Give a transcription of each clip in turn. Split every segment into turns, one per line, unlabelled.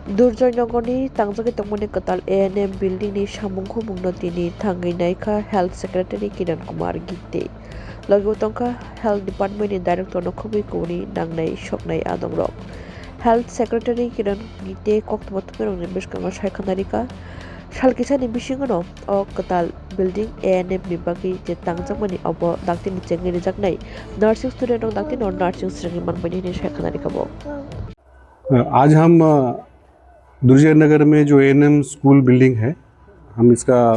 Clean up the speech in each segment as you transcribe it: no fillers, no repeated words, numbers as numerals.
Durjoinogoni tangjaki tongmani katal ANM building ni samung khumung notini thangai naikha Health Secretary Kiran Kumar Gite. Logo tongkha Health Department ni Director no khubui kuni nangnai soknai adongrok. Health Secretary Kiran Gite koktobotmerong ni biskango saikhanarika salkisa ni bisingono o katal building ANM ni bagi je tangjamani obo daktini chengni jaknai nursing student ong daktin or nursing strengi manbani ni saikhanarika bo.
आज हम दुर्जय नगर में जो ANM school building है, हम इसका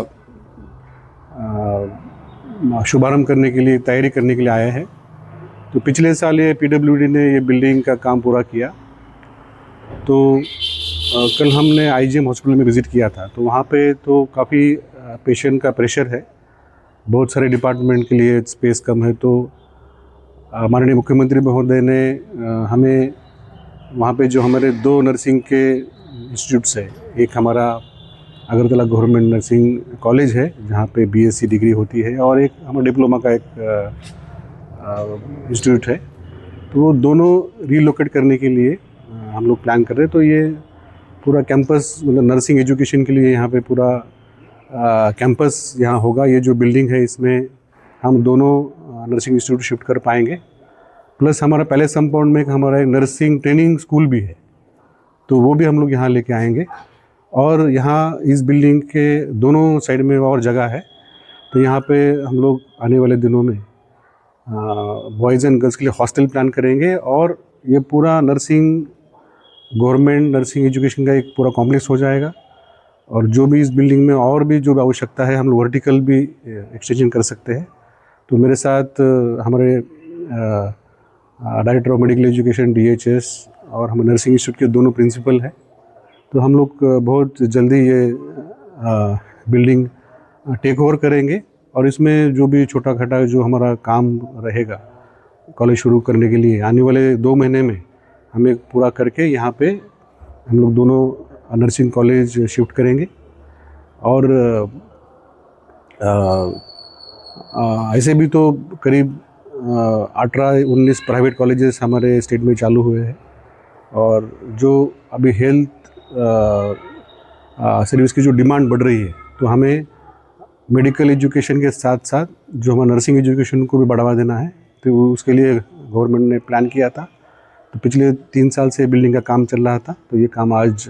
शुभारंभ करने के लिए तैयारी करने के लिए आए हैं। तो पिछले साल ये पीडब्ल्यूडी ने ये बिल्डिंग का काम पूरा किया। तो कल हमने आईजीएम हॉस्पिटल में विज़िट किया था, तो वहाँ पे तो काफ़ी पेशेंट का प्रेशर है, बहुत सारे डिपार्टमेंट के लिए स्पेस कम है। तो माननीय मुख्यमंत्री महोदय ने हमें वहाँ पे जो हमारे 2 नर्सिंग के इंस्टीट्यूट्स है, एक हमारा अगरतला गवर्नमेंट नर्सिंग कॉलेज है जहाँ पे बीएससी डिग्री होती है, और एक हमारा डिप्लोमा का एक इंस्टीट्यूट है। तो वो दोनों रीलोकेट करने के लिए हम लोग प्लान कर रहे हैं। तो ये पूरा कैंपस मतलब नर्सिंग एजुकेशन के लिए यहाँ पे पूरा कैंपस यहाँ होगा। ये जो बिल्डिंग है इसमें हम दोनों नर्सिंग इंस्टीट्यूट शिफ्ट कर पाएंगे। प्लस हमारा पैलेस कंपाउंड में हमारा एक नर्सिंग ट्रेनिंग स्कूल भी है, तो वो भी हम लोग यहाँ लेके आएंगे। और यहाँ इस बिल्डिंग के दोनों साइड में और जगह है, तो यहाँ पे हम लोग आने वाले दिनों में बॉयज़ एंड गर्ल्स के लिए हॉस्टल प्लान करेंगे। और ये पूरा नर्सिंग गवर्नमेंट नर्सिंग एजुकेशन का एक पूरा कॉम्प्लेक्स हो जाएगा। और जो भी इस बिल्डिंग में और भी जो आवश्यकता है, हम लोग वर्टिकल भी एक्सटेंशन कर सकते हैं। तो मेरे साथ हमारे director of medical education DHS और हम नर्सिंग इंस्टीट्यूट के दोनों प्रिंसिपल हैं। तो हम लोग बहुत जल्दी ये बिल्डिंग टेक ओवर करेंगे, और इसमें जो भी छोटा खटा जो हमारा काम रहेगा कॉलेज शुरू करने के लिए आने वाले 2 महीने में हमें पूरा करके यहाँ पे हम लोग दोनों नर्सिंग कॉलेज शिफ्ट करेंगे। और ऐसे भी तो करीब 18-19 प्राइवेट कॉलेजेस हमारे स्टेट में चालू हुए हैं। और जो अभी हेल्थ सर्विस की जो डिमांड बढ़ रही है, तो हमें मेडिकल एजुकेशन के साथ साथ जो हमारा नर्सिंग एजुकेशन को भी बढ़ावा देना है। तो उसके लिए गवर्नमेंट ने प्लान किया था। तो पिछले 3 साल से बिल्डिंग का काम चल रहा था, तो ये काम आज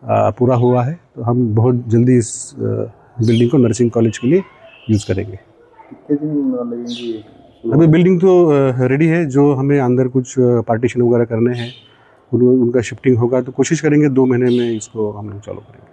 पूरा हुआ है। तो हम बहुत जल्दी इस बिल्डिंग को नर्सिंग कॉलेज के लिए यूज़ करेंगे।
कितने दिन लगेंगे?
अभी बिल्डिंग तो रेडी है, जो हमें अंदर कुछ पार्टीशन वगैरह करने हैं, उनका शिफ्टिंग होगा। तो कोशिश करेंगे 2 महीने में इसको हम लोग चालू करेंगे।